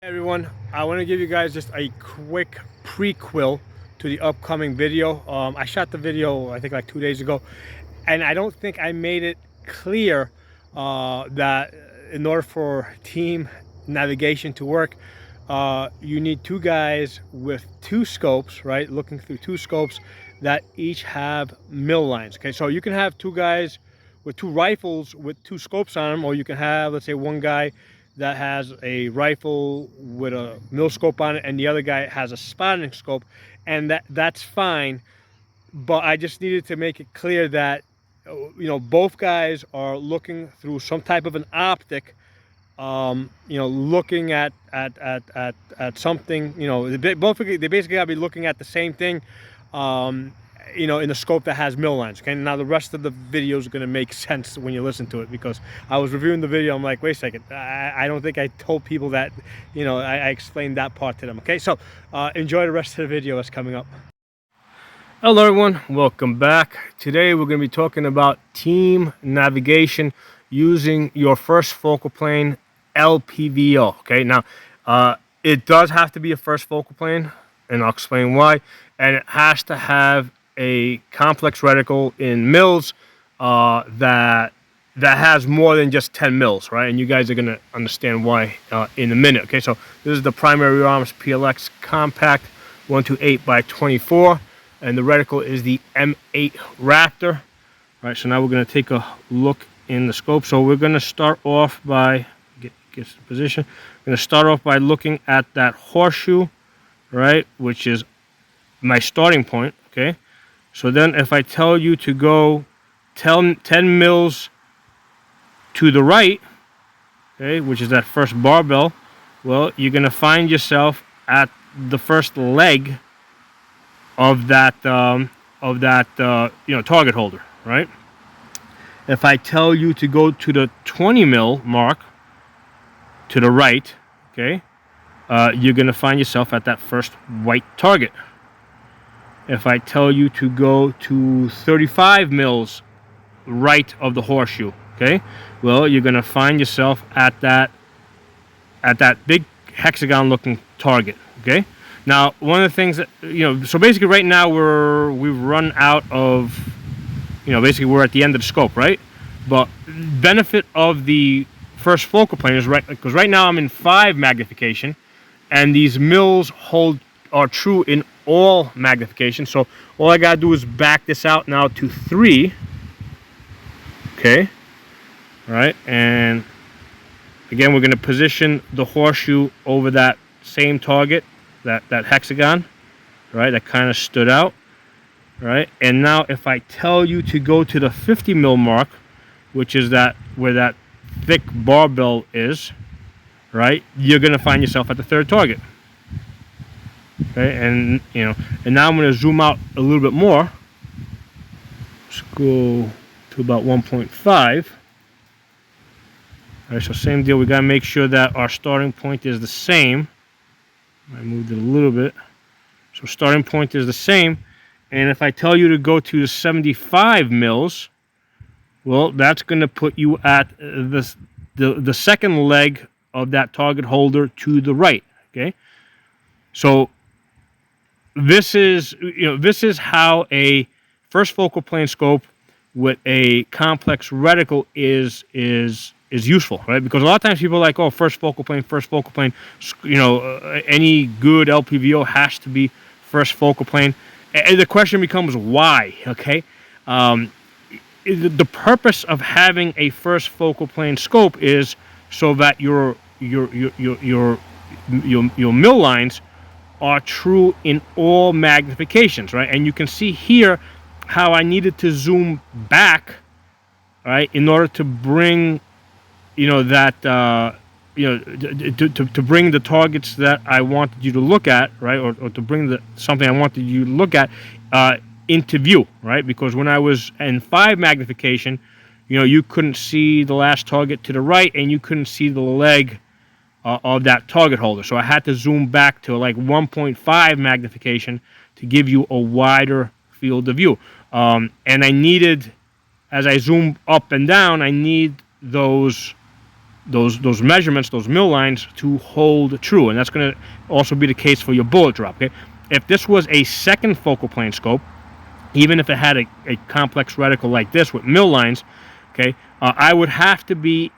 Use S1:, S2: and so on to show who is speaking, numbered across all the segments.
S1: Hey everyone, I want to give you guys just a quick prequel to the upcoming video. I shot the video I think like 2 days ago, and I don't think I made it clear that in order for team navigation to work, you need two guys with two scopes, right? Looking through two scopes that each have mill lines. Okay, so you can have two guys with two rifles with two scopes on them, or you can have, let's say, one guy that has a rifle with a mill scope on it and the other guy has a spotting scope, and that's fine. But I just needed to make it clear that both guys are looking through some type of an optic, looking at something. They basically got to be looking at the same thing, in the scope that has mill lines. Okay, now the rest of the video is going to make sense when you listen to it, because I was reviewing the video. I'm like, wait a second, I don't think I told people that. I explained that part to them. Okay, so enjoy the rest of the video that's coming up. Hello everyone, welcome back. Today we're going to be talking about team navigation using your first focal plane LPVO. Okay, now it does have to be a first focal plane, and I'll explain why. And it has to have a complex reticle in mils that has more than just 10 mils, right? And you guys are going to understand why in a minute. Okay, so this is the primary arms PLX compact 128 by 24. And the reticle is the M8 Raptor. All right, so now we're going to take a look in the scope. So we're going to start off by, get the position. We're going to start off by looking at that horseshoe, right, which is my starting point, okay? So then if I tell you to go 10 mils to the right, okay, which is that first barbell, well, you're going to find yourself at the first leg of that target holder, right? If I tell you to go to the 20 mil mark to the right, okay, you're gonna find yourself at that first white target. If I tell you to go to 35 mils right of the horseshoe, okay, well, you're gonna find yourself at that big hexagon looking target, okay? Now, one of the things that, so basically right now we've run out of, basically we're at the end of the scope, right? But benefit of the first focal plane is because right now I'm in 5 magnification, and these mils are true in all magnification. So all I gotta do is back this out now to 3, okay? All right, and again, we're gonna position the horseshoe over that same target, that hexagon, right, that kind of stood out, right? And now if I tell you to go to the 50 mil mark, which is where that thick barbell is, right, you're going to find yourself at the third target. Okay, and now I'm going to zoom out a little bit more. Let's go to about 1.5. All right, so same deal, we got to make sure that our starting point is the same. I moved it a little bit. So starting point is the same. And if I tell you to go to 75 mils, well, that's going to put you at the second leg of that target holder to the right. Okay. So this is how a first focal plane scope with a complex reticle is useful, right? Because a lot of times people are like, oh, first focal plane. Any good LPVO has to be first focal plane. And the question becomes why, okay? The purpose of having a first focal plane scope is so that your mill lines are true in all magnifications, right? And you can see here how I needed to zoom back, right, in order to bring to bring the targets that I wanted you to look at, right, or to bring something I wanted you to look at into view, right? Because when I was in 5 magnification, you couldn't see the last target to the right, and you couldn't see the leg of that target holder. So I had to zoom back to like 1.5 magnification to give you a wider field of view. And I needed, as I zoom up and down, I need those those measurements, those mill lines, to hold true. And that's going to also be the case for your bullet drop. Okay, if this was a second focal plane scope, even if it had a complex reticle like this with mill lines, okay, I would have to be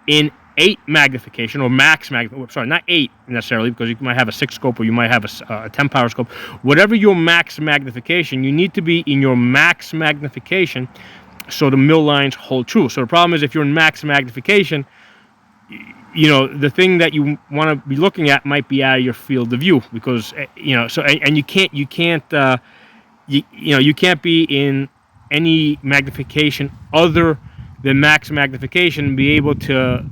S1: in 8 magnification, or max magnification. Sorry, not 8 necessarily, because you might have a 6 scope, or you might have a 10 power scope. Whatever your max magnification, you need to be in your max magnification so the mill lines hold true. So the problem is, if you're in max magnification, you know, the thing that you want to be looking at might be out of your field of view, because you know, so and you can't you can't be in any magnification other than max magnification and be able to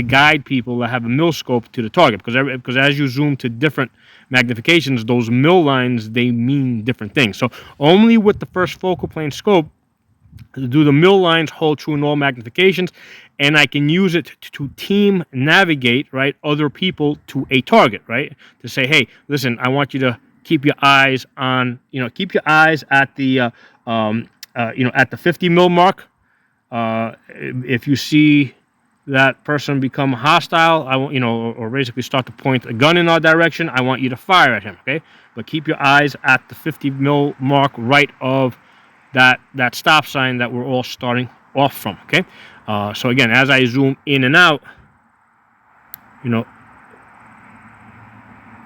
S1: guide people that have a mill scope to the target, because as you zoom to different magnifications, those mill lines, they mean different things. So only with the first focal plane scope do the mill lines hold true in all magnifications, and I can use it to team navigate, right, other people to a target, right, to say, hey, listen, I want you to keep your eyes on, you know, keep your eyes at the you know, at the 50 mil mark. If you see that person become hostile, I want, you know, or basically start to point a gun in our direction, I want you to fire at him, okay? But keep your eyes at the 50 mil mark right of that stop sign that we're all starting off from, okay? So again, as I zoom in and out, you know,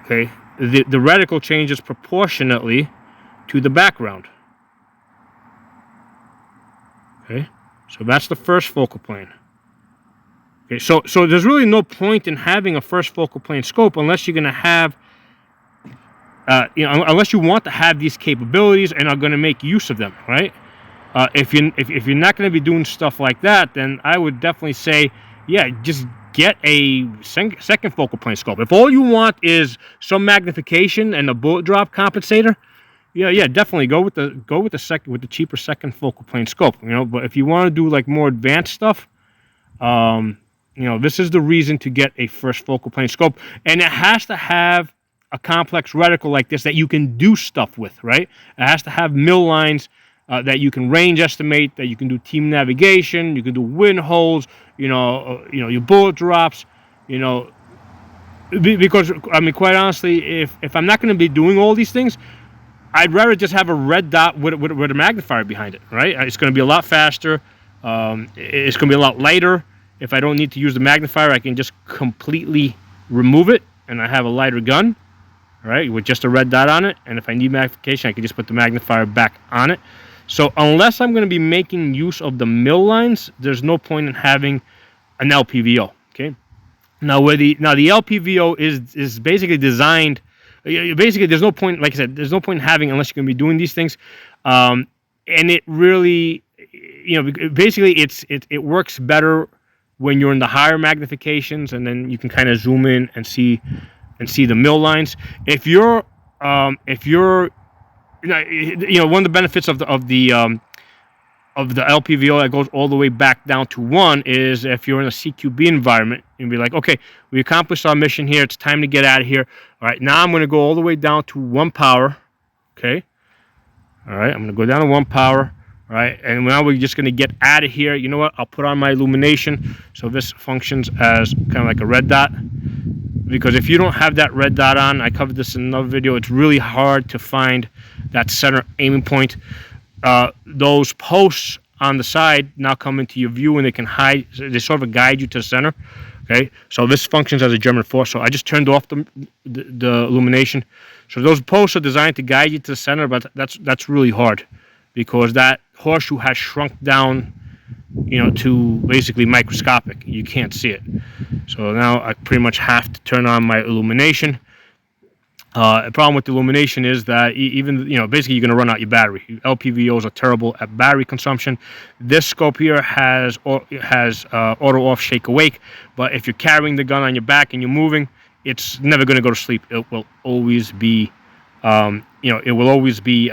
S1: okay, the reticle changes proportionately to the background, okay? So that's the first focal plane. Okay, so there's really no point in having a first focal plane scope unless you're going to have, you know, unless you want to have these capabilities and are going to make use of them, right? If you're not going to be doing stuff like that, then I would definitely say, yeah, just get a second focal plane scope. If all you want is some magnification and a bullet drop compensator, yeah, definitely go with the cheaper second focal plane scope. You know, but if you want to do like more advanced stuff, you know, this is the reason to get a first focal plane scope, and it has to have a complex reticle like this that you can do stuff with, right? It has to have mill lines that you can range estimate, that you can do team navigation, you can do wind holes, you know, your bullet drops, you know, because I mean, quite honestly, if I'm not going to be doing all these things, I'd rather just have a red dot with a magnifier behind it, right? It's going to be a lot faster. It's going to be a lot lighter. If I don't need to use the magnifier, I can just completely remove it, and I have a lighter gun, right, with just a red dot on it. And if I need magnification, I can just put the magnifier back on it. So unless I'm going to be making use of the mill lines, there's no point in having an LPVO. Okay. Now, the LPVO is basically designed. Basically, there's no point. Like I said, there's no point in having unless you're going to be doing these things. And it really, you know, basically it works better when you're in the higher magnifications, and then you can kind of zoom in and see the mill lines. If you're you know, one of the benefits of the LPVO that goes all the way back down to 1 is if you're in a CQB environment, you'll be like, okay, we accomplished our mission here. It's time to get out of here. All right, now I'm going to go all the way down to 1 power. Okay. All right, I'm going to go down to 1 power. All right, and now we're just going to get out of here. You know what? I'll put on my illumination. So this functions as kind of like a red dot. Because if you don't have that red dot on, I covered this in another video, it's really hard to find that center aiming point. Those posts on the side now come into your view, and they can hide, they sort of guide you to the center. Okay, so this functions as a German force. So I just turned off the illumination. So those posts are designed to guide you to the center, but that's really hard because that horseshoe has shrunk down, you know, to basically microscopic. You can't see it. So now I pretty much have to turn on my illumination. The problem with the illumination is that even, you know, basically you're going to run out your battery. LPVOs are terrible at battery consumption. This scope here has auto off, shake awake, but if you're carrying the gun on your back and you're moving, it's never going to go to sleep. It will always be, you know, it will always be,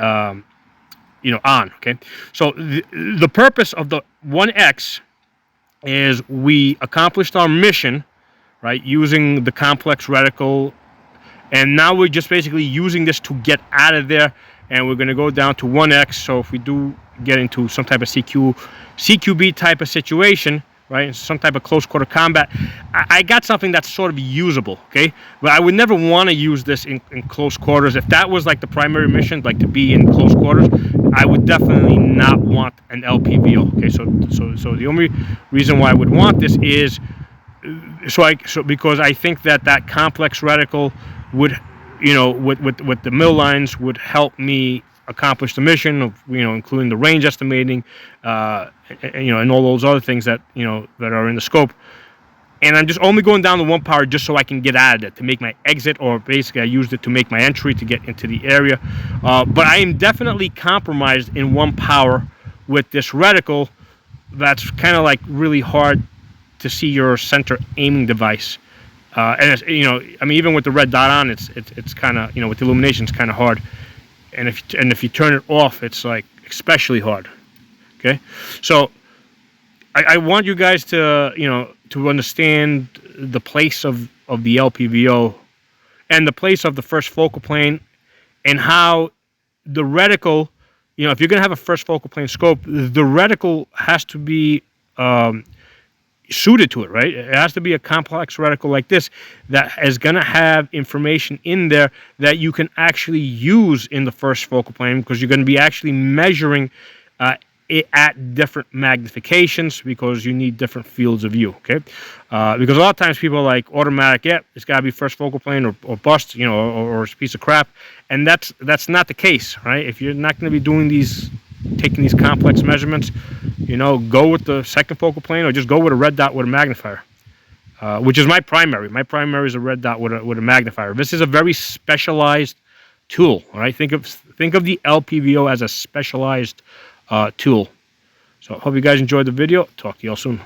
S1: you know, on. Okay, so the purpose of the 1X is we accomplished our mission, right, using the complex reticle. And now we're just basically using this to get out of there, and we're going to go down to 1X. So if we do get into some type of CQB type of situation, right? Some type of close quarter combat. I got something that's sort of usable, okay? But I would never want to use this in close quarters. If that was like the primary mission, like to be in close quarters, I would definitely not want an LPVO. Okay, so the only reason why I would want this is because I think that complex reticle would, with the mill lines, would help me accomplish the mission of, including the range estimating, and all those other things that that are in the scope. And I'm just only going down to 1 power just so I can get out of it to make my exit, or basically I used it to make my entry to get into the area. But I am definitely compromised in 1 power with this reticle. That's kind of like really hard to see your center aiming device. And it's, I mean, even with the red dot on, it's kind of, with the illumination, it's kind of hard. And if you turn it off, it's like especially hard. Okay, so I want you guys to to understand the place of the LPVO and the place of the first focal plane, and how the reticle, if you're going to have a first focal plane scope, the reticle has to be suited to it, right? It has to be a complex reticle like this that is going to have information in there that you can actually use in the first focal plane, because you're going to be actually measuring it at different magnifications, because you need different fields of view, okay? Because a lot of times people are like automatic, yeah, it's got to be first focal plane or bust, or it's a piece of crap, and that's not the case, right? If you're not going to be doing taking these complex measurements, go with the second focal plane, or just go with a red dot with a magnifier, which is my primary. My primary is a red dot with a magnifier. This is a very specialized tool, all right? Think of the LPVO as a specialized tool. So I hope you guys enjoyed the video. Talk to y'all soon.